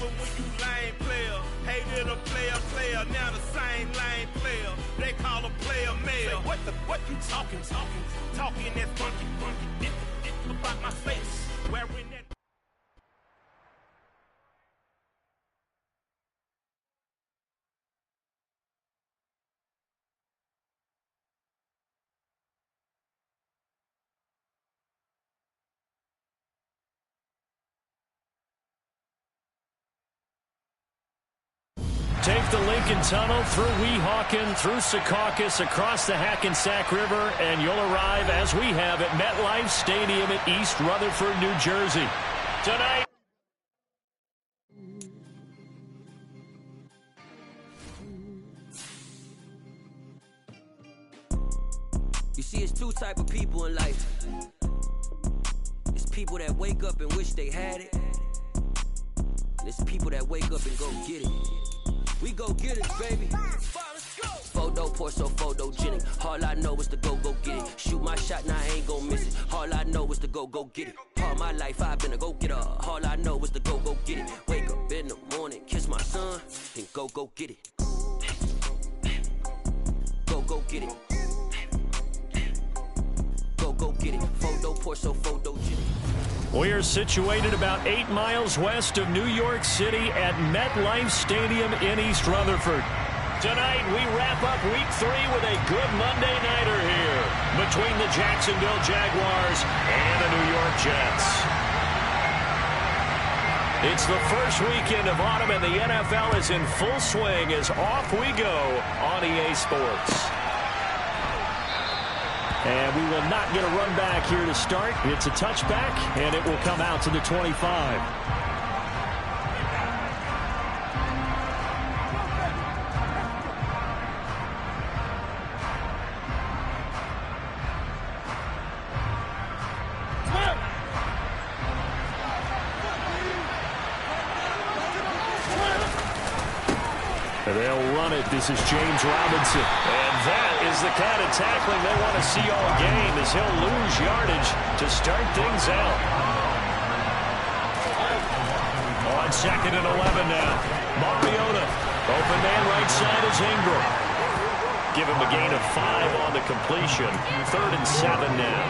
remember when you lame player, hated a player, now the same lame player. They call a player mayor. What you talking that funky, about my face, wearing that. Take the Lincoln Tunnel through Weehawken, through Secaucus, across the Hackensack River, and you'll arrive, as we have, at MetLife Stadium at East Rutherford, New Jersey. Tonight. You see, it's two type of people in life. It's people that wake up and wish they had it. And it's people that wake up and go get it. We go get it, baby. Photo, Porso, photogenic. All I know is to go get it. Shoot my shot, now I ain't gon' miss it. All I know is to go get it. All my life I've been a go-getter. All I know is to go get it. Wake up in the morning, kiss my son, and go get it. Go get it. Go get it. Photo, Porso, photogenic. We are situated about 8 miles west of New York City at MetLife Stadium in East Rutherford. Tonight, we wrap up Week 3 with a good Monday nighter here between the Jacksonville Jaguars and the New York Jets. It's the first weekend of autumn, and the NFL is in full swing as off we go on EA Sports. And we will not get a run back here to start. It's a touchback, and it will come out to the 25. They'll run it. This is James Robinson. And that is the kind of tackling they want to see all game, as he'll lose yardage to start things out. On 2nd and 11 now. Mariota. Open man right side is Ingram. Give him a gain of 5 on the completion. 3rd and 7 now.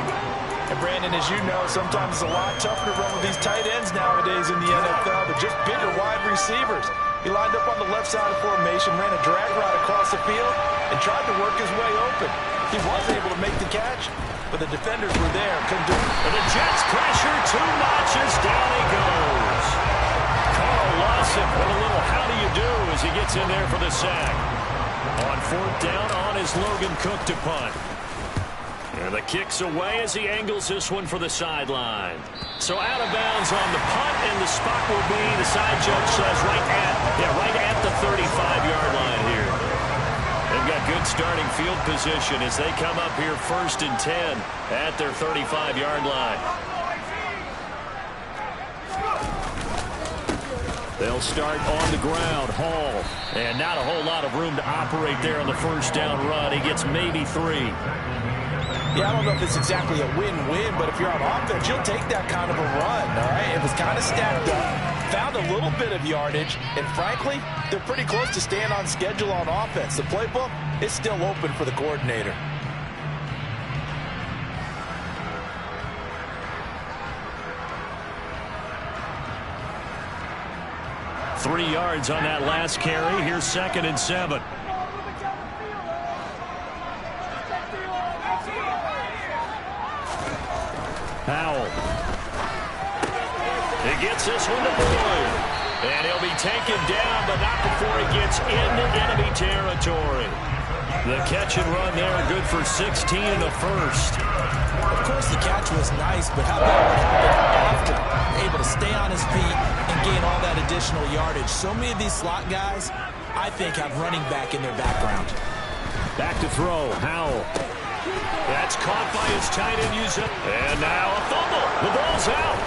And Brandon, as you know, sometimes it's a lot tougher to run with these tight ends nowadays in the NFL. They're just bigger wide receivers. He lined up on the left side of formation, ran a drag route across the field, and tried to work his way open. He was able to make the catch, but the defenders were there, couldn't do it. And the Jets pressure 2 notches, down he goes. Carl Lawson with a little how do you do as he gets in there for the sack. On 4th down on is Logan Cook to punt. And the kick's away as he angles this one for the sideline. So out of bounds on the punt, and the spot will be, the side judge says, right at the 35-yard line here. They've got good starting field position as they come up here 1st and 10 at their 35-yard line. They'll start on the ground. Hall. And not a whole lot of room to operate there on the 1st down run. He gets maybe 3. Yeah, I don't know if it's exactly a win-win, but if you're on offense, you'll take that kind of a run, all right? It was kind of stacked up, found a little bit of yardage, and frankly, they're pretty close to staying on schedule on offense. The playbook is still open for the coordinator. Three yards on that last carry. Here's 2nd and 7. Powell. He gets this one to Boyd. And he'll be taken down, but not before he gets into enemy territory. The catch and run there, good for 16 in the 1st. Of course, the catch was nice, but how about what happened after? Able to stay on his feet and gain all that additional yardage. So many of these slot guys, I think, have running back in their background. Back to throw, Howell. That's caught by his tight end, Yusuf. And now a fumble. The ball's out.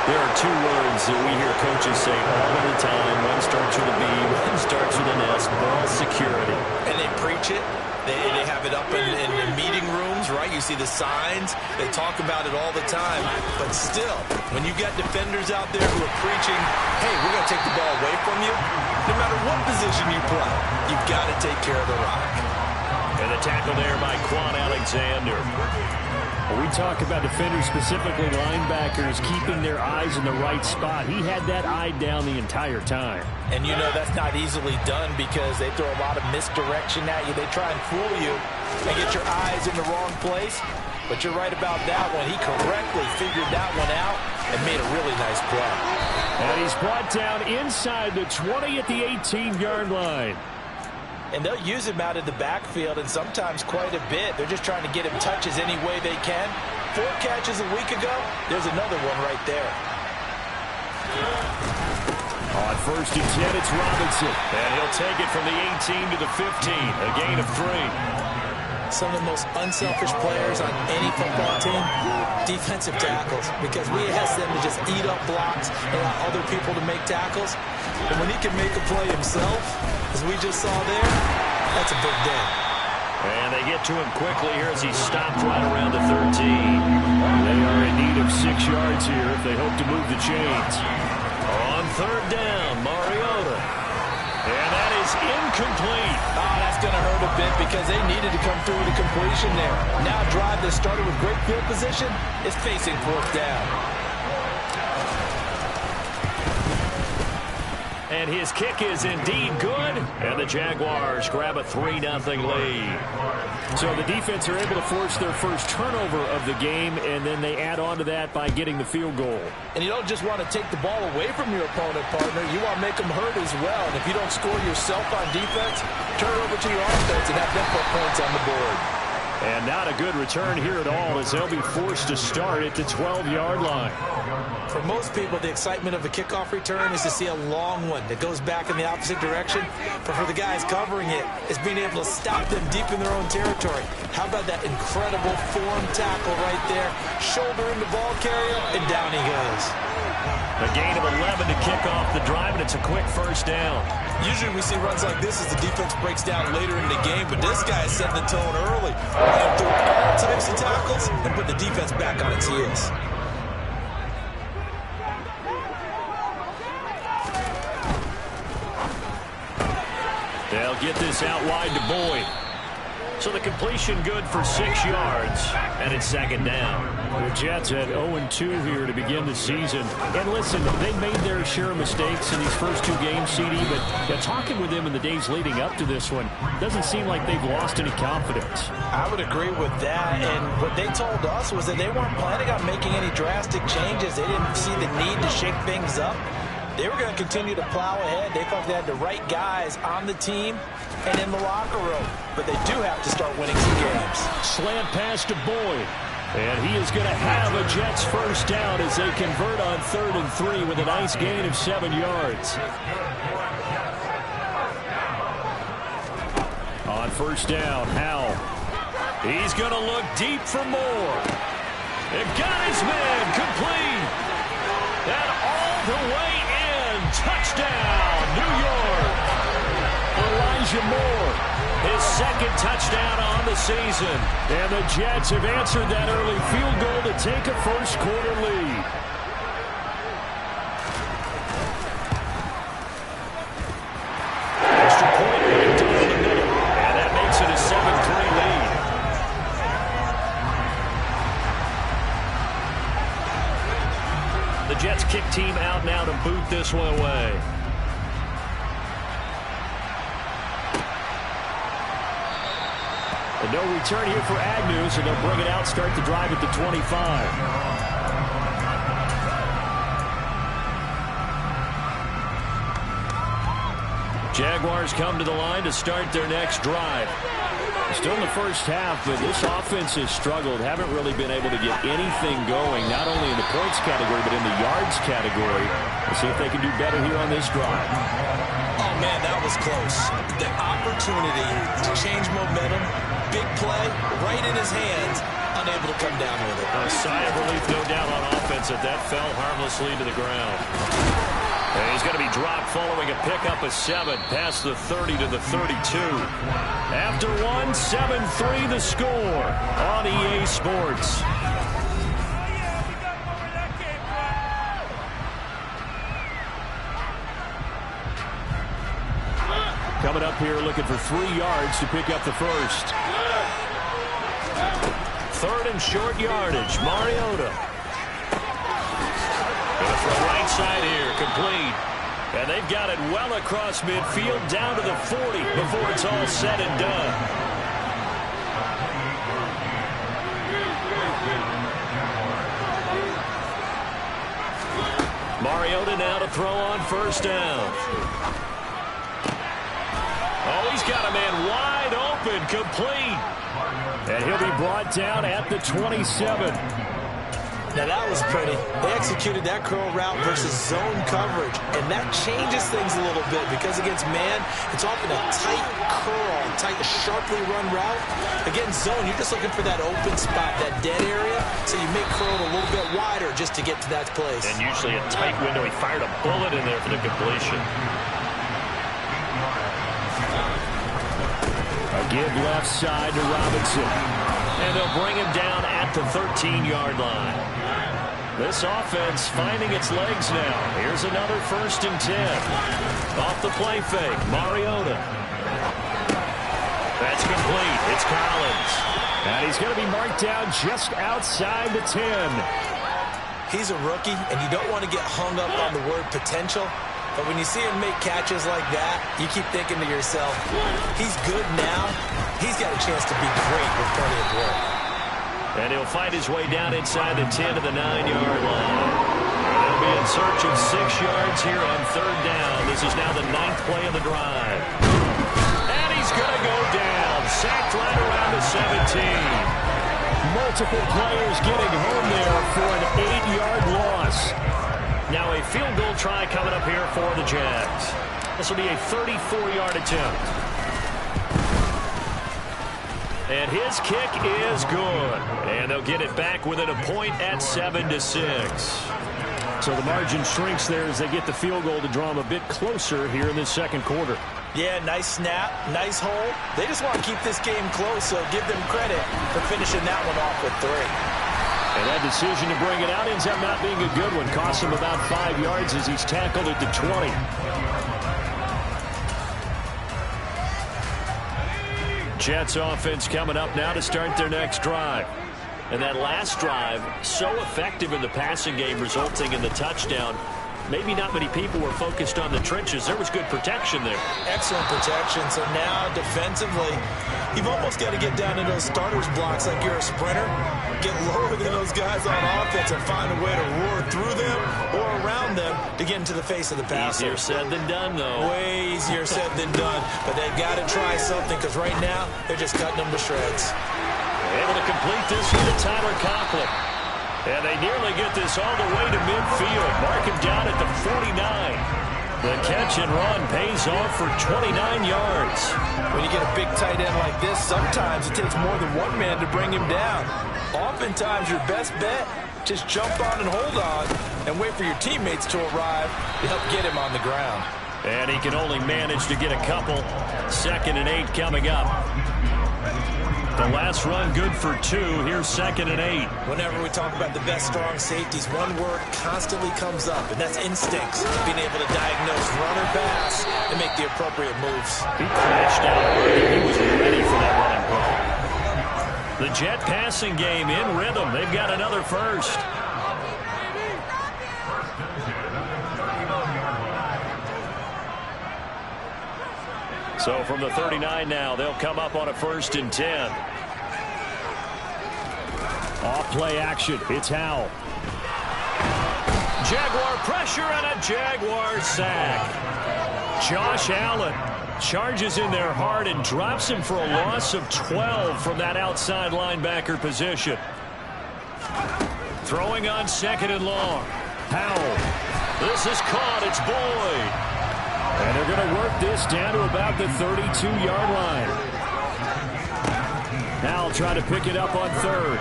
There are 2 words that we hear coaches say all of the time. One starts with a B, one starts with an S. Ball security. And they preach it. They have it up in the meeting rooms, right? You You see the signs. They talk about it all the time. But still, when you got defenders out there who are preaching, hey, we're going to take the ball away from you, no matter what position you play, you've got to take care of the rock. And the tackle there by Quan Alexander. When we talk about defenders, specifically linebackers, keeping their eyes in the right spot. He had that eye down the entire time. And you know that's not easily done because they throw a lot of misdirection at you. They try and fool you and get your eyes in the wrong place. But you're right about that one. He correctly figured that one out and made a really nice play. And he's brought down inside the 20 at the 18-yard line. And they'll use him out of the backfield, and sometimes quite a bit. They're just trying to get him touches any way they can. 4 catches a week ago. There's another one right there. On 1st and 10, it's Robinson. And he'll take it from the 18 to the 15. A gain of 3. Some of the most unselfish players on any football team, defensive tackles, because we ask them to just eat up blocks and allow other people to make tackles. And when he can make a play himself, as we just saw there, that's a big day. And they get to him quickly here as he stopped right around the 13. They are in need of 6 yards here if they hope to move the chains. On 3rd down, Mariota. And that is incomplete. Oh, that's going to hurt a bit because they needed to come through with a completion there. Now a drive that started with great field position is facing 4th down. And his kick is indeed good. And the Jaguars grab a 3-0 lead. So the defense are able to force their first turnover of the game, and then they add on to that by getting the field goal. And you don't just want to take the ball away from your opponent, partner. You want to make them hurt as well. And if you don't score yourself on defense, turn it over to your offense and have them put points on the board. And not a good return here at all as they'll be forced to start at the 12-yard line. For most people, the excitement of a kickoff return is to see a long one that goes back in the opposite direction. But for the guys covering it, it's being able to stop them deep in their own territory. How about that incredible form tackle right there? Shoulder in the ball carrier, and down he goes. A gain of 11 to kick off the drive, and it's a quick 1st down. Usually we see runs like this as the defense breaks down later in the game, but this guy is setting the tone early. Running through all types of tackles and put the defense back on its heels. They'll get this out wide to Boyd. So the completion good for 6 yards, and it's 2nd down. The Jets had 0-2 here to begin the season. And listen, they made their share of mistakes in these first 2 games, CD, but talking with them in the days leading up to this one, doesn't seem like they've lost any confidence. I would agree with that, and what they told us was that they weren't planning on making any drastic changes. They didn't see the need to shake things up. They were going to continue to plow ahead. They felt they had the right guys on the team and in the locker room. But they do have to start winning some games. Slant pass to Boyd. And he is going to have a Jets 1st down as they convert on 3rd and 3 with a nice gain of 7 yards. On 1st down, Howell. He's going to look deep for more. And got his man complete. And all the way in. Touchdown, New York. Elijah Moore, his 2nd touchdown on the season. And the Jets have answered that early field goal to take a 1st quarter lead. Extra point right down the middle. And that makes it a 7-3 lead. The Jets kick team out now to boot this one away. And no return here for Agnew, so they'll bring it out, start the drive at the 25. Jaguars come to the line to start their next drive. Still in the first half, but this offense has struggled. Haven't really been able to get anything going, not only in the points category, but in the yards category. We'll see if they can do better here on this drive. Oh, man, that was close. The opportunity to change momentum, big play, right in his hands, unable to come down with it. A sigh of relief, no doubt, on offense that fell harmlessly to the ground. And he's going to be dropped following a pickup of 7 past the 30 to the 32. After 1, 7-3 the score on EA Sports. Coming up here looking for 3 yards to pick up the first. 3rd and short yardage. Mariota. Going to throw right side here. Complete. And they've got it well across midfield down to the 40 before it's all said and done. Mariota now to throw on first down. Oh, he's got a man wide open, complete. And he'll be brought down at the 27. Now that was pretty. They executed that curl route versus zone coverage, and that changes things a little bit because against man, it's often a tight curl, tight, sharply run route. Against zone, you're just looking for that open spot, that dead area, so you make curl a little bit wider just to get to that place. And usually a tight window. He fired a bullet in there for the completion. A give left side to Robinson. And they'll bring him down at the 13-yard line. This offense finding its legs now. Here's another 1st and 10. Off the play fake, Mariota. That's complete. It's Collins. And he's going to be marked down just outside the 10. He's a rookie, and you don't want to get hung up on the word potential. But when you see him make catches like that, you keep thinking to yourself, he's good now. He's got a chance to be great with plenty of work. And he'll fight his way down inside the 10 to the 9-yard line. And they'll be in search of 6 yards here on 3rd down. This is now the 9th play of the drive. And he's going to go down. Sacked right around the 17. Multiple players getting home there for an 8-yard loss. Now a field goal try coming up here for the Jags. This will be a 34-yard attempt. And his kick is good. And they'll get it back within a point at 7-6. So the margin shrinks there as they get the field goal to draw them a bit closer here in this 2nd quarter. Yeah, nice snap, nice hole. They just want to keep this game close, so give them credit for finishing that one off with 3. And that decision to bring it out ends up not being a good one. Costs him about 5 yards as he's tackled at the 20. Jets offense coming up now to start their next drive. And that last drive, so effective in the passing game, resulting in the touchdown. Maybe not many people were focused on the trenches. There was good protection there. Excellent protection. So now, defensively, you've almost got to get down to those starters blocks like you're a sprinter. Get lower than those guys on offense and find a way to roar through them or around them to get into the face of the passer. Easier said than done, though. Way easier said than done. But they've got to try something because right now, they're just cutting them to shreds. Able to complete this one to Tyler Conklin. And they nearly get this all the way to midfield. Mark him down at the 49. The catch and run pays off for 29 yards. When you get a big tight end like this, sometimes it takes more than one man to bring him down. Oftentimes, your best bet, just jump on and hold on and wait for your teammates to arrive to help get him on the ground. And he can only manage to get a couple. 2nd and 8 coming up. The last run good for 2. Here's 2nd and 8. Whenever we talk about the best strong safeties, one word constantly comes up, and that's instincts. Being able to diagnose run or pass and make the appropriate moves. He crashed out early. He was ready for that running play. The Jet passing game in rhythm. They've got another first. So from the 39 now, they'll come up on a 1st and 10. Off play action. It's Howell. Jaguar pressure and a Jaguar sack. Josh Allen charges in there hard and drops him for a loss of 12 from that outside linebacker position. Throwing on 2nd and long. Howell. This is caught. It's Boyd. And they're going to work this down to about the 32-yard line. Howell trying to pick it up on 3rd.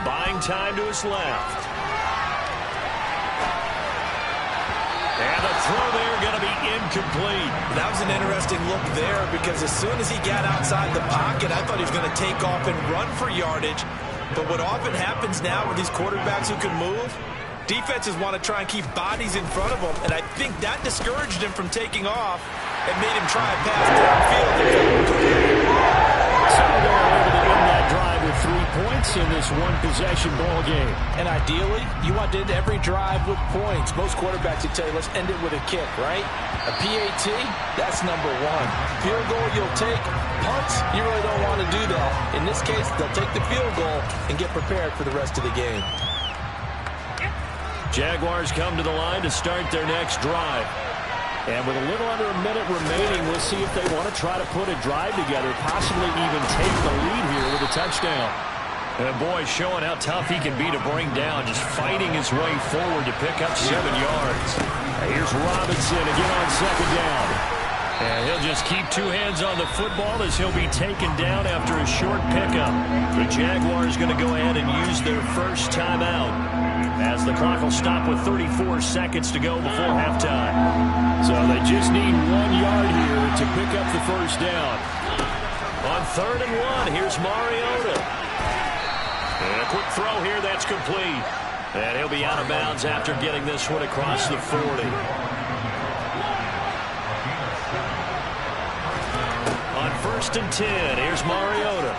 Buying time to his left. And the throw there going to be incomplete. That was an interesting look there because as soon as he got outside the pocket, I thought he was going to take off and run for yardage. But what often happens now with these quarterbacks who can move, defenses want to try and keep bodies in front of them, and I think that discouraged him from taking off and made him try a pass downfield. So they're able to end that drive with 3 points in this one-possession ball game. And ideally, you want to end every drive with points. Most quarterbacks would tell you, let's end it with a kick, right? A PAT, that's number one. Field goal you'll take. Punts, you really don't want to do that. In this case, they'll take the field goal and get prepared for the rest of the game. Jaguars come to the line to start their next drive. And with a little under a minute remaining, we'll see if they want to try to put a drive together, possibly even take the lead here with a touchdown. And boy, showing how tough he can be to bring down, just fighting his way forward to pick up 7 yards. And here's Robinson again on second down. And he'll just keep 2 hands on the football as he'll be taken down after a short pickup. The Jaguars going to go ahead and use their first timeout as the clock will stop with 34 seconds to go before halftime. So they just need 1 yard here to pick up the first down. On 3rd and 1, here's Mariota. And a quick throw here, that's complete. And he'll be out of bounds after getting this one across the 40. On 1st and 10, here's Mariota.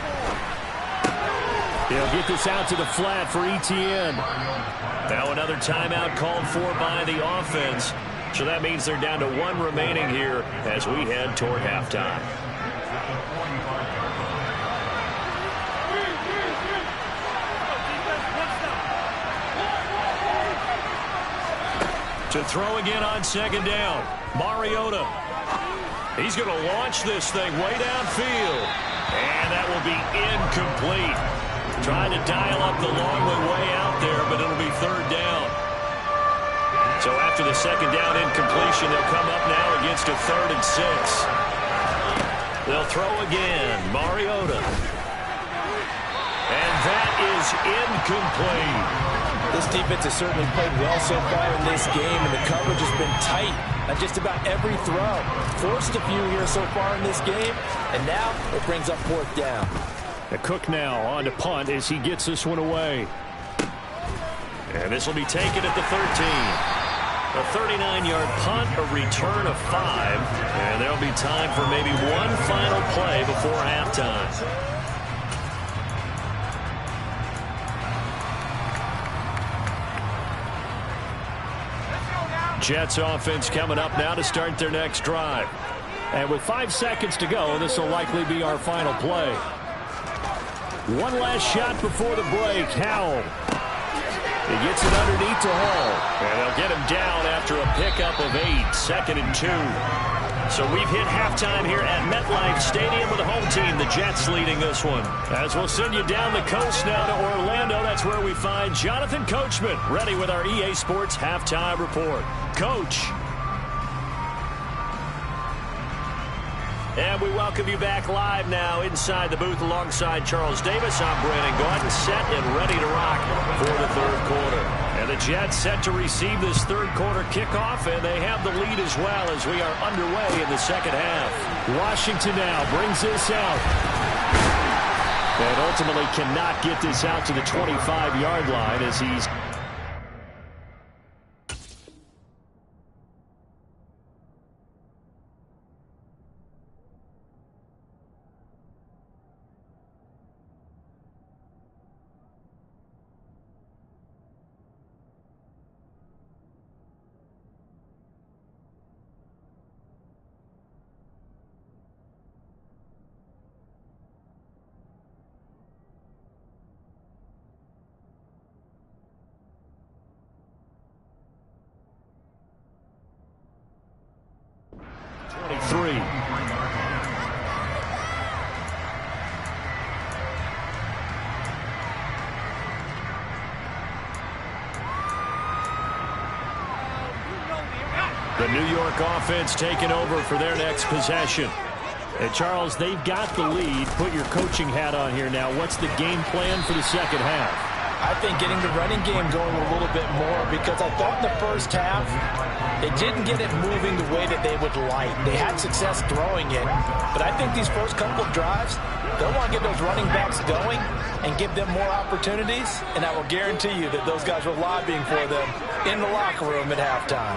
He'll get this out to the flat for Etienne. Now another timeout called for by the offense. So that means they're down to 1 remaining here as we head toward halftime. To throw again on 2nd down, Mariota. He's going to launch this thing way downfield. And that will be incomplete. Trying to dial up the long way out there, but it'll be 3rd down. So after the 2nd down incompletion, they'll come up now against a 3rd and 6. They'll throw again, Mariota. And that is incomplete. This defense has certainly played well so far in this game, and the coverage has been tight on just about every throw. Forced a few here so far in this game, and now it brings up 4th down. The Cook now on to punt as he gets this one away. And this will be taken at the 13. A 39-yard punt, a return of 5. And there'll be time for maybe one final play before halftime. Jets offense coming up now to start their next drive. And with 5 seconds to go, this will likely be our final play. One last shot before the break. Howell. He gets it underneath to Hall. And they'll get him down after a pickup of 8. 2nd and 2. So we've hit halftime here at MetLife Stadium with the home team, the Jets, leading this one. As we'll send you down the coast now to Orlando, that's where we find Jonathan Coachman, ready with our EA Sports Halftime Report. Coach. And we welcome you back live now inside the booth alongside Charles Davis. I'm Brandon Gaudin, set and ready to rock for the 3rd quarter. And the Jets set to receive this 3rd quarter kickoff, and they have the lead as well as we are underway in the 2nd half. Washington now brings this out. And ultimately cannot get this out to the 25-yard line as he's... The New York offense taking over for their next possession. And Charles, they've got the lead. Put your coaching hat on here now. What's the game plan for the 2nd half? I think getting the running game going a little bit more, because I thought in the first half They didn't get it moving the way that they would like. They had success throwing it, but I think these first couple of drives, they'll want to get those running backs going and give them more opportunities, and I will guarantee you that those guys were lobbying for them in the locker room at halftime.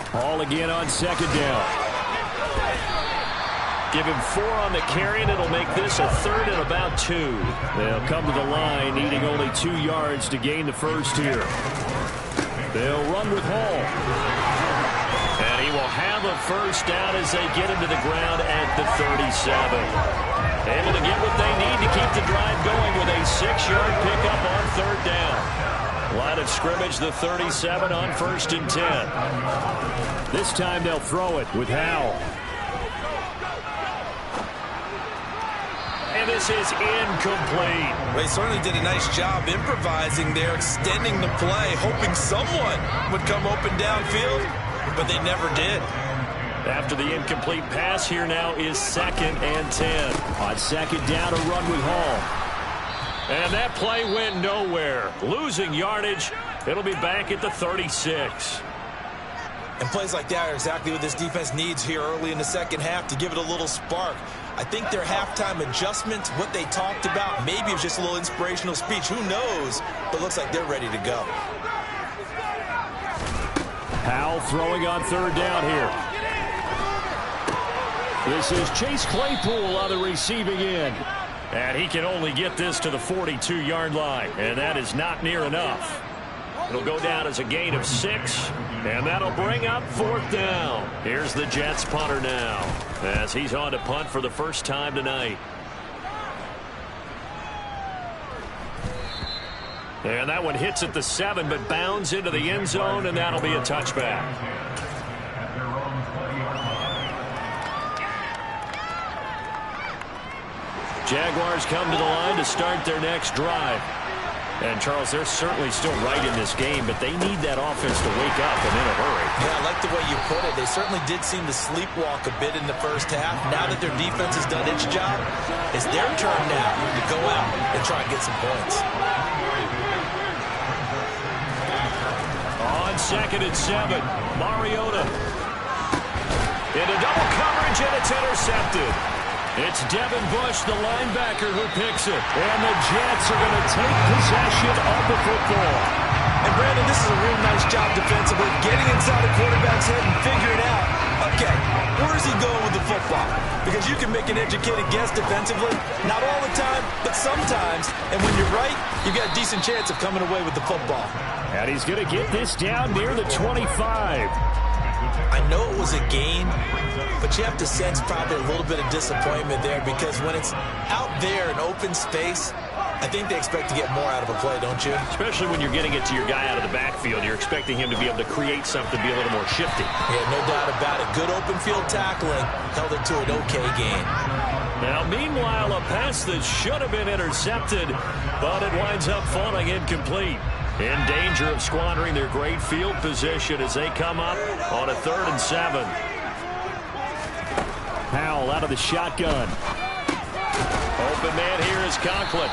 Ball again on second down. Give him 4 on the carry, and it'll make this a 3rd and about 2. They'll come to the line, needing only 2 yards to gain the first here. They'll run with Hall. And he will have a first down as they get him to the ground at the 37. Able to get what they need to keep the drive going with a 6-yard pickup on 3rd down. Line of scrimmage, the 37 on 1st and 10. This time they'll throw it with Howell. And this is incomplete. They certainly did a nice job improvising there, extending the play, hoping someone would come open downfield, but they never did. After the incomplete pass, here now is 2nd and 10. On 2nd down, a run with Hall. And that play went nowhere. Losing yardage. It'll be back at the 36. And plays like that are exactly what this defense needs here early in the second half to give it a little spark. I think their halftime adjustments, what they talked about, maybe it was just a little inspirational speech. Who knows? But looks like they're ready to go. Howell throwing on 3rd down here. This is Chase Claypool on the receiving end. And he can only get this to the 42-yard line. And that is not near enough. It'll go down as a gain of 6. And that'll bring up 4th down. Here's the Jets punter now, as he's on to punt for the first time tonight. And that one hits at the 7, but bounds into the end zone, and that'll be a touchback. Jaguars come to the line to start their next drive. And, Charles, they're certainly still right in this game, but they need that offense to wake up and in a hurry. Yeah, I like the way you put it. They certainly did seem to sleepwalk a bit in the first half. Now that their defense has done its job, it's their turn now to go out and try and get some points. On 2nd and 7, Mariota. Into double coverage, and it's intercepted. It's Devin Bush, the linebacker, who picks it. And the Jets are going to take possession of the football. And, Brandon, this is a real nice job defensively, getting inside the quarterback's head and figuring out, okay, where's he going with the football? Because you can make an educated guess defensively. Not all the time, but sometimes. And when you're right, you've got a decent chance of coming away with the football. And he's going to get this down near the 25. I know it was a gain, but you have to sense probably a little bit of disappointment there, because when it's out there in open space, I think they expect to get more out of a play, don't you? Especially when you're getting it to your guy out of the backfield. You're expecting him to be able to create something, be a little more shifty. Yeah, no doubt about it. Good open field tackling held it to an okay gain. Now, meanwhile, a pass that should have been intercepted, but it winds up falling incomplete. In danger of squandering their great field position as they come up on a 3rd and 7. Howell out of the shotgun. Open man here is Conklin.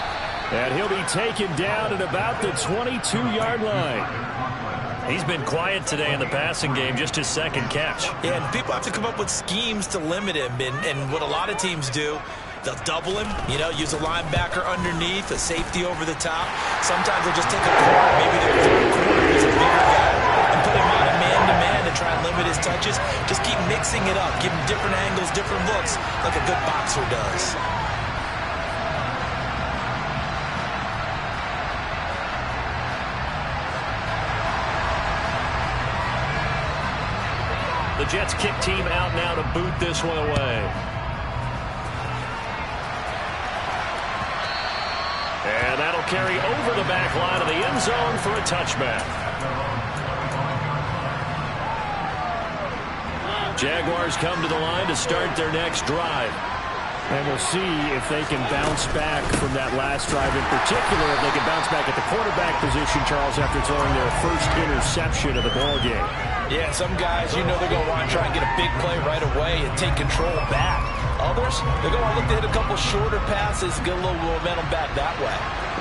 And he'll be taken down at about the 22-yard line. He's been quiet today in the passing game, just his 2nd catch. Yeah, and people have to come up with schemes to limit him. And what a lot of teams do, they'll double him, use a linebacker underneath, a safety over the top. Sometimes they'll just take a corner, maybe the 3rd corner is a bigger guy, and put him on a man-to-man to try and limit his touches. Just keep mixing it up, give him different angles, different looks, like a good boxer does. The Jets kick team out now to boot this one away. And that'll carry over the back line of the end zone for a touchback. Jaguars come to the line to start their next drive. And we'll see if they can bounce back from that last drive, in particular, if they can bounce back at the quarterback position, Charles, after throwing their first interception of the ballgame. Yeah, some guys, they're going to want to try and get a big play right away and take control back. Others, they're going to look to hit a couple shorter passes, get a little momentum back that way.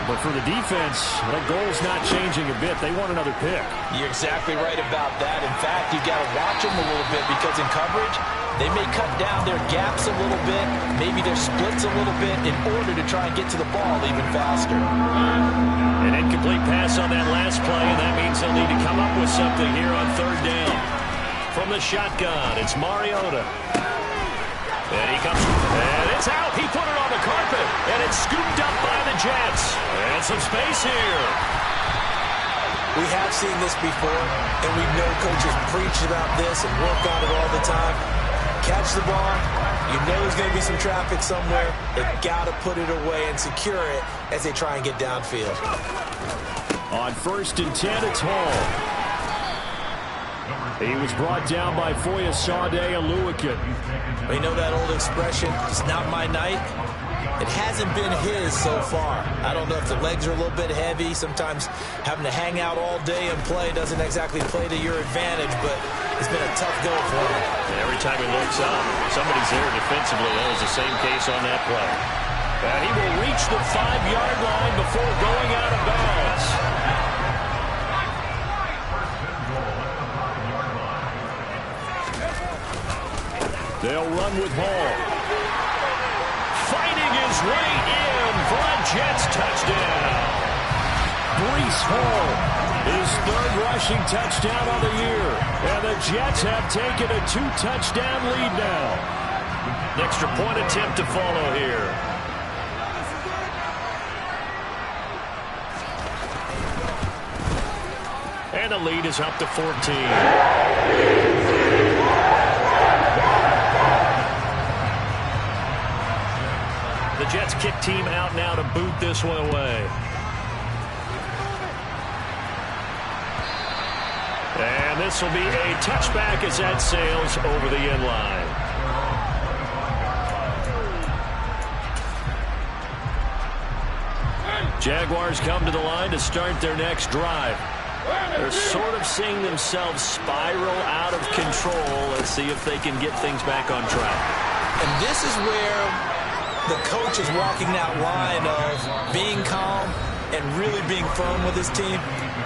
But for the defense, that goal's not changing a bit. They want another pick. You're exactly right about that. In fact, you've got to watch them a little bit because in coverage, they may cut down their gaps a little bit, maybe their splits a little bit in order to try and get to the ball even faster. An incomplete pass on that last play, and that means they'll need to come up with something here on third down. From the shotgun, it's Mariota. And he comes, and it's out. He put it on the carpet, and it's scooped up by the Jets. And some space here. We have seen this before, and we know coaches preach about this and work on it all the time. Catch the ball. You know there's going to be some traffic somewhere. They've got to put it away and secure it as they try and get downfield. On 1st and 10, it's Hall. He was brought down by Foyesade Aluakin. We know that old expression, it's not my night. It hasn't been his so far. I don't know if the legs are a little bit heavy. Sometimes having to hang out all day and play doesn't exactly play to your advantage, but it's been a tough go for him. And every time he looks up, somebody's there defensively. That was the same case on that play. And he will reach the 5-yard line before going out of bounds. They'll run with Hall. Fighting his way in for a Jets touchdown. Breece Hall, his 3rd rushing touchdown of the year. And the Jets have taken a 2-touchdown lead now. An extra point attempt to follow here. And the lead is up to 14. The Jets kick team out now to boot this one away. And this will be a touchback as that sails over the end line. Jaguars come to the line to start their next drive. They're sort of seeing themselves spiral out of control. Let's see if they can get things back on track. And this is where the coach is walking that line of being calm and really being firm with his team.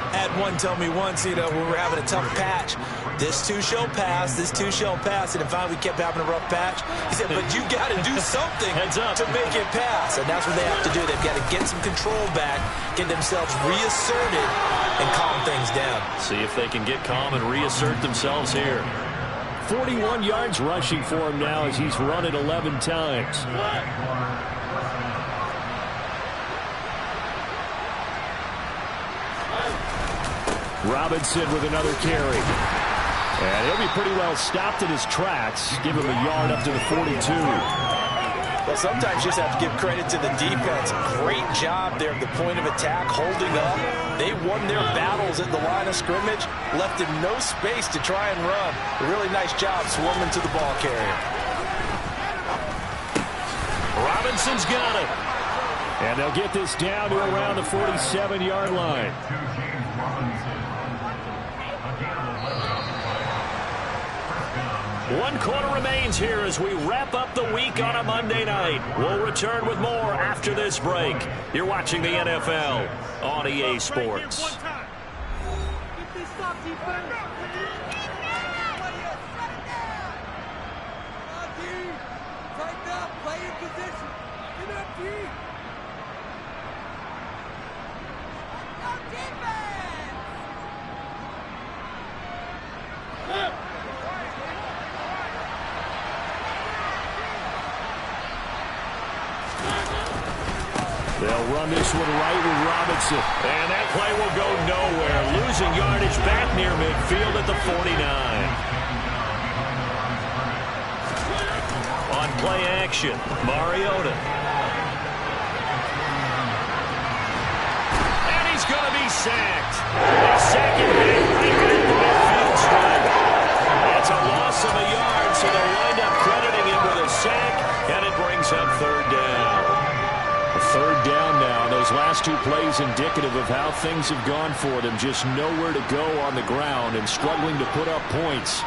Had one tell me once, when we were having a tough patch, this too shall pass, this too shall pass. And finally we kept having a rough patch. He said, but you got to do something to make it pass. And that's what they have to do. They've got to get some control back, get themselves reasserted, and calm things down. See if they can get calm and reassert themselves here. 41 yards rushing for him now as he's run it 11 times. Robinson with another carry. And he'll be pretty well stopped in his tracks. Give him a yard up to the 42. Well, sometimes you just have to give credit to the defense. Great job there at the point of attack, holding up. They won their battles at the line of scrimmage, left him no space to try and run. A really nice job swarming to the ball carrier. Robinson's got it. And they'll get this down to around the 47-yard line. One quarter remains here as we wrap up the week on a Monday night. We'll return with more after this break. You're watching the NFL on EA Sports. They'll run this one right with Robinson. And that play will go nowhere. Losing yardage back near midfield at the 49. On play action, Mariota. And he's going to be sacked. A second hit right at the midfield stripe. That's a loss of a yard, so they'll wind up crediting him with a sack, and it brings up third down. Third down now. Those last two plays indicative of how things have gone for them. Just nowhere to go on the ground and struggling to put up points.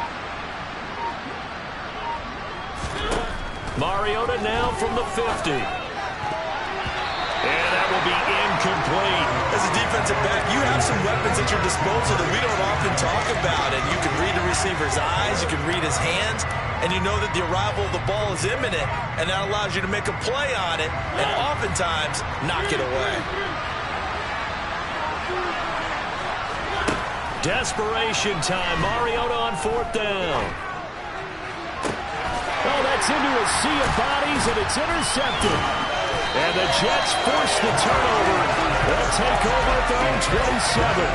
Mariota now from the 50. And that will be incomplete. As a defensive back, you have some weapons at your disposal that we don't often talk about. And you can read a receiver's eyes, you can read his hands, and you know that the arrival of the ball is imminent, and that allows you to make a play on it and oftentimes knock it away. Desperation time. Mariota on 4th down. Oh, that's into a sea of bodies, and it's intercepted. And the Jets force the turnover. They'll take over at their own 27.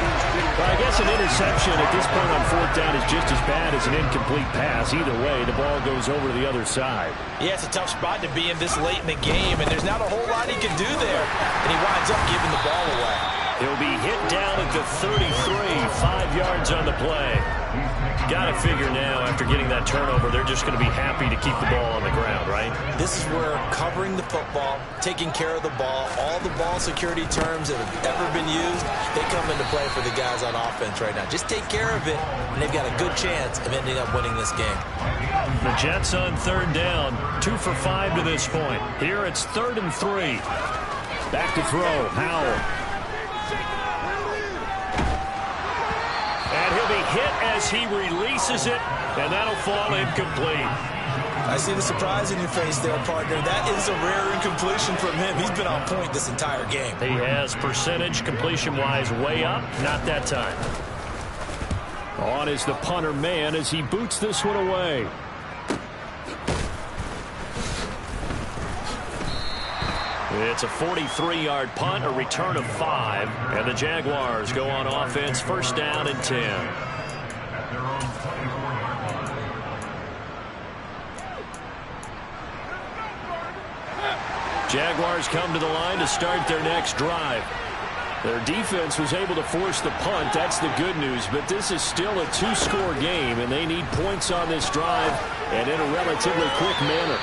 Well, I guess an interception at this point on 4th down is just as bad as an incomplete pass. Either way, the ball goes over to the other side. Yeah, it's a tough spot to be in this late in the game, and there's not a whole lot he can do there. And he winds up giving the ball away. He'll be hit down at the 33, 5 yards on the play. Got to figure now, after getting that turnover, they're just going to be happy to keep the ball on the ground, right? This is where covering the football, taking care of the ball, all the ball security terms that have ever been used, they come into play for the guys on offense right now. Just take care of it, and they've got a good chance of ending up winning this game. The Jets on 3rd down, 2 for 5 to this point. Here it's 3rd and 3. Back to throw, Howell. And he'll be hit as he releases it, and that'll fall incomplete. I see the surprise in your face there, partner. That is a rare incompletion from him. He's been on point this entire game. He has percentage completion-wise way up, not that time. On is the punter man as he boots this one away. It's a 43-yard punt, a return of 5, and the Jaguars go on offense, 1st down and 10. Jaguars come to the line to start their next drive. Their defense was able to force the punt. That's the good news, but this is still a 2-score game, and they need points on this drive and in a relatively quick manner.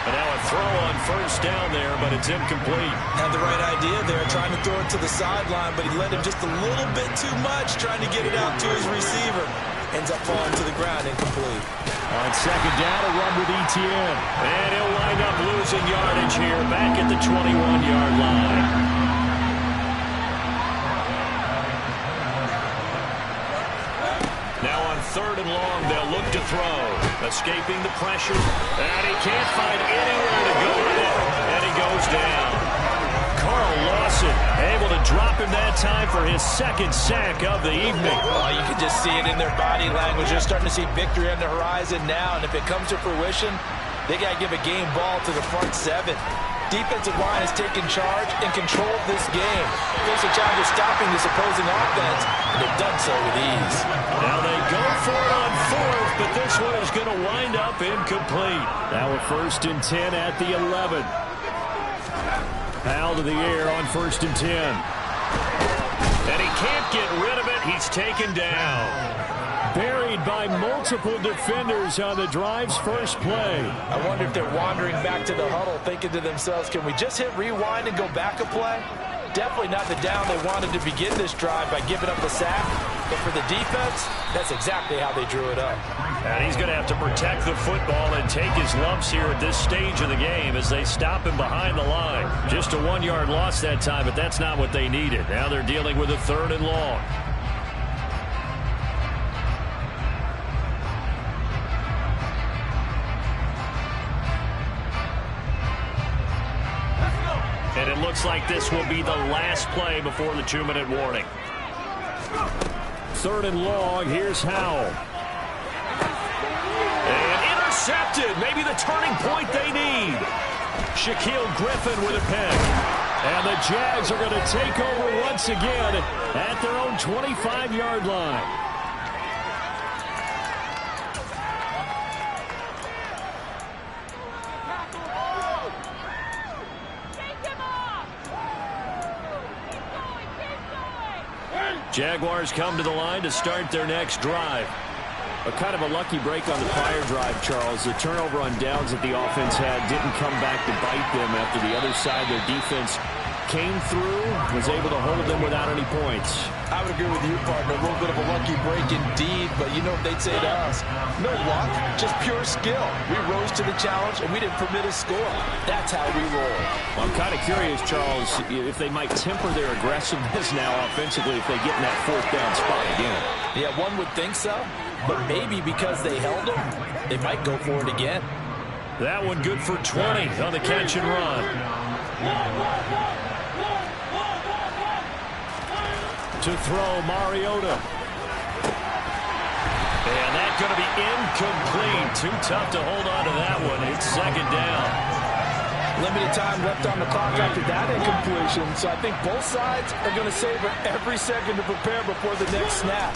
And now a throw on 1st down there, but it's incomplete. Had the right idea there, trying to throw it to the sideline, but he led him just a little bit too much, trying to get it out to his receiver. Ends up falling to the ground, incomplete. On 2nd down, a run with Etienne. And he'll wind up losing yardage here, back at the 21-yard line. Now on 3rd and long, they'll look to throw. Escaping the pressure, and he can't find anywhere to go with it, and he goes down. Carl Lawson able to drop him that time for his 2nd sack of the evening. Oh, you can just see it in their body language. They're starting to see victory on the horizon now, and if it comes to fruition, they got to give a game ball to the front 7. Defensive line has taken charge and control of this game. Face a challenge of stopping this opposing offense, and they've done so with ease. Now they go for it on 4th, but this one is going to wind up incomplete. Now a 1st and 10 at the 11. Powell to the air on 1st and 10. And he can't get rid of it. He's taken down. Buried by multiple defenders on the drive's first play. I wonder if they're wandering back to the huddle thinking to themselves, can we just hit rewind and go back a play? Definitely not the down they wanted to begin this drive by giving up the sack. But for the defense, that's exactly how they drew it up. And he's going to have to protect the football and take his lumps here at this stage of the game as they stop him behind the line. Just a 1-yard loss that time, but that's not what they needed. Now they're dealing with a 3rd and long. And it looks like this will be the last play before the 2-minute warning. 3rd and long, here's Howell. And intercepted, maybe the turning point they need. Shaquille Griffin with a pick. And the Jags are going to take over once again at their own 25-yard line. Jaguars come to the line to start their next drive. A kind of a lucky break on the prior drive, Charles. The turnover on downs that the offense had didn't come back to bite them after the other side. Their defense came through, was able to hold them without any points. I would agree with you, partner. A little bit of a lucky break indeed, but you know what they'd say to us? No luck, just pure skill. We rose to the challenge, and we didn't permit a score. That's how we roll. Well, I'm kind of curious, Charles, if they might temper their aggressiveness now offensively if they get in that fourth down spot again. Yeah, one would think so, but maybe because they held them, they might go for it again. That one good for 20 on the catch and run. To throw, Mariota. And that's going to be incomplete. Too tough to hold on to that one. It's second down. Limited time left on the clock after that incompletion, so I think both sides are going to savor every second to prepare before the next snap.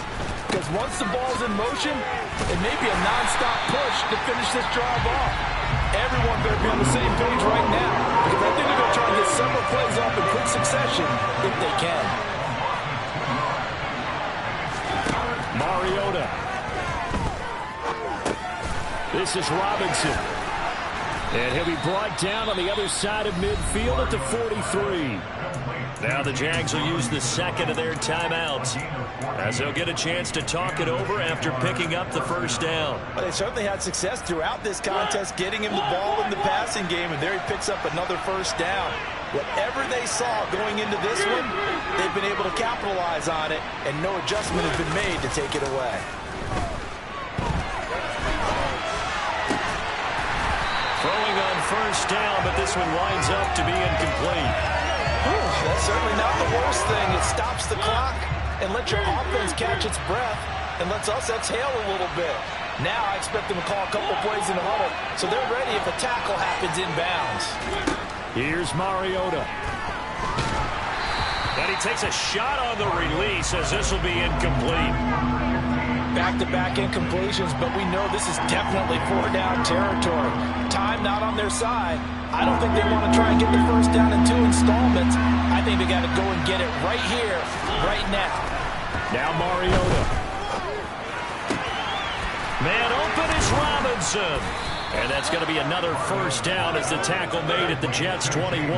Because once the ball's in motion, it may be a non-stop push to finish this drive off. Everyone better be on the same page right now, because I think they're going to try and get several plays off in quick succession if they can. Mariota. This is Robinson. And he'll be brought down on the other side of midfield at the 43. Now the Jags will use the second of their timeouts as they'll get a chance to talk it over after picking up the first down. Well, they certainly had success throughout this contest getting him the ball in the passing game, and there he picks up another first down. Whatever they saw going into this one, they've been able to capitalize on it, and no adjustment has been made to take it away. Throwing on first down, but this one winds up to be incomplete. That's certainly not the worst thing. It stops the clock and lets your offense catch its breath and lets us exhale a little bit. Now I expect them to call a couple plays in the huddle, so they're ready if a tackle happens inbounds. Here's Mariota. And he takes a shot on the release as this will be incomplete. Back-to-back incompletions, but we know this is definitely four-down territory. Time not on their side. I don't think they want to try and get the first down in 2 installments. I think they got to go and get it right here, right now. Now Mariota. Man open is Robinson. And that's going to be another first down as the tackle made at the Jets' 21.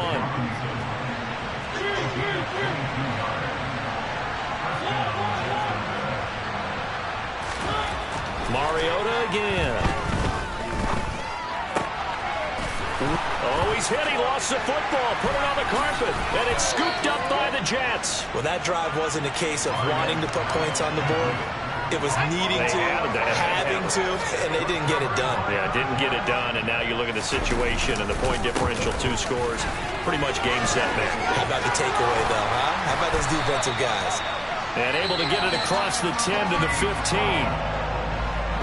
Mariota again. Oh, he's hit. He lost the football. Put it on the carpet. And it's scooped up by the Jets. Well, that drive wasn't a case of wanting to put points on the board. It was needing to, having to, and they didn't get it done. Yeah, didn't get it done, and now you look at the situation and the point differential, 2 scores. Pretty much game, set, man. How about the takeaway, though, huh? How about those defensive guys? And able to get it across the 10 to the 15.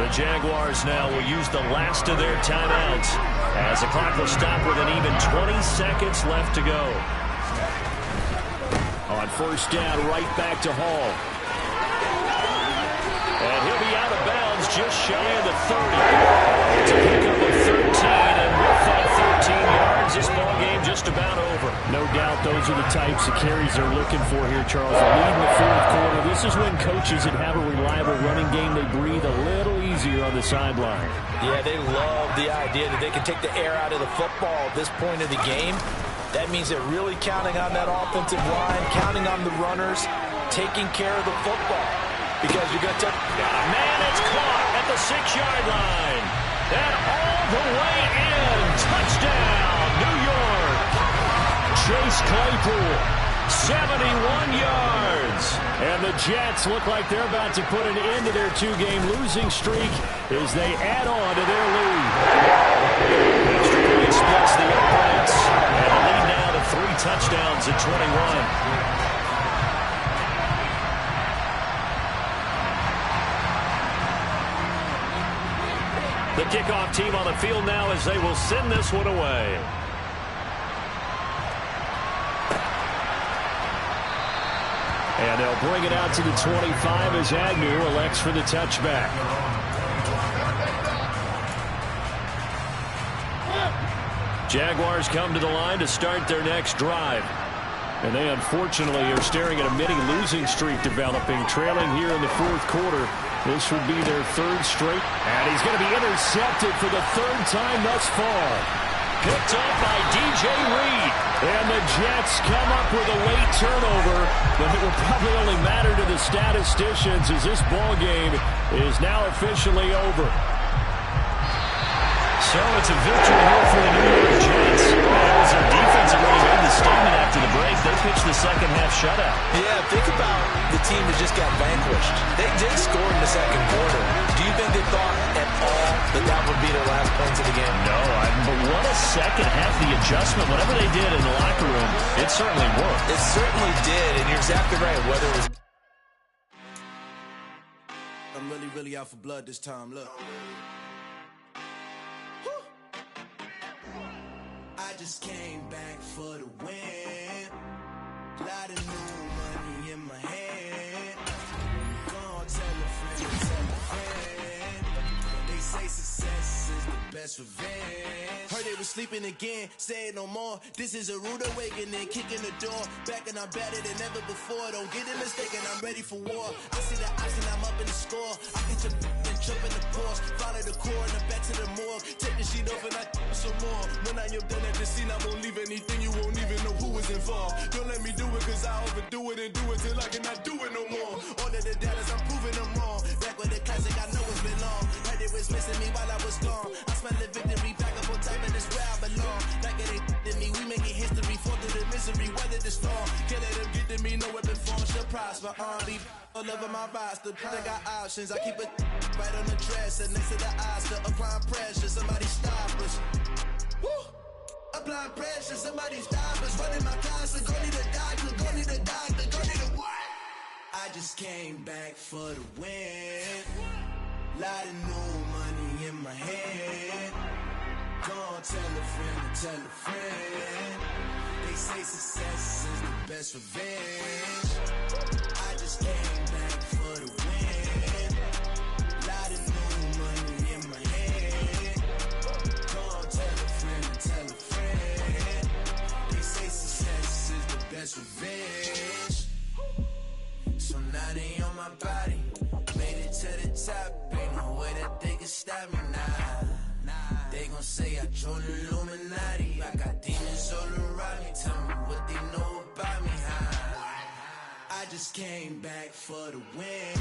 The Jaguars now will use the last of their timeouts as the clock will stop with an even 20 seconds left to go. On first down, right back to Hall. And he'll be out of bounds just shy of the 30. It's a pickup of 13, and with that 13 yards, this ball game just about over. No doubt those are the types of carries they're looking for here, Charles. A lead in the fourth quarter. This is when coaches that have a reliable running game, they breathe a little easier on the sideline. Yeah, they love the idea that they can take the air out of the football at this point of the game. That means they're really counting on that offensive line, counting on the runners, taking care of the football. Because you're going to take... Man, it's caught at the 6-yard line. And all the way in. Touchdown, New York. Chase Claypool, 71 yards. And the Jets look like they're about to put an end to their 2-game losing streak as they add on to their lead. Extra point splits the opponents. And the lead now to 3 touchdowns at 21. The kickoff team on the field now as they will send this one away. And they'll bring it out to the 25 as Agnew elects for the touchback. Jaguars come to the line to start their next drive. And they unfortunately are staring at a mini losing streak developing, trailing here in the fourth quarter. This would be their 3rd straight. And he's going to be intercepted for the 3rd time thus far. Picked up by DJ Reed. And the Jets come up with a late turnover, but it will probably only matter to the statisticians as this ball game is now officially over. So it's a victory here for the New York Jets. As their defense already made the statement after the break, they pitched the second half shutout. Yeah, think about the team that just got vanquished. They did score in the second quarter. Do you think they thought at all that that would be their last points of the game? No, but what a second half, the adjustment, whatever they did in the locker room, it certainly worked. It certainly did, and you're exactly right. Whether it was... I'm really out for blood this time, look. I just came back for the win. Lot of new money in my hand. Gonna tell a friend. They say success is the best revenge. Heard they was sleeping again, say it no more. This is a rude awakening, kicking the door. Back and I'm better than ever before. Don't get it mistaken, I'm ready for war. I see the option, I'm up in the score. I get your and jump in the course. Follow the core and the back to the morgue. Take the sheet off and I some more. When I am done at the scene, I won't leave anything. You won't even know who is involved. Don't let me do it cause I overdo it and do it till I cannot do it no more. All of the doubters, I'm proving them wrong. Back with the classic, I know it's been long. Heard it was missing me while I was gone. I smell the victory back up on top and it's where I belong. Like it ain't to me, we making history. Fall through the misery, weather the storm. Can't let them get to me, no weapon form shall prosper. Leave all over my roster. I got options, I keep it right on the dresser. Next to the Oscar, applying pressure. Somebody stop us. Woo! Applying pressure, somebody stop us. Running my closet, go need a doctor, go need a doctor, go need a what? I just came back for the win. Lot of new money in my hand. Gonna tell a friend. They say success is the best revenge. I just came back for the win. Lot of new money in my hand. Gonna tell a friend. They say success is the best revenge. So now they on my body. Made it to the top. Ain't no way that they can stop me now. They gon' say I joined the Illuminati. I got demons all around me. Tell me what they know about me. I just came back for the win.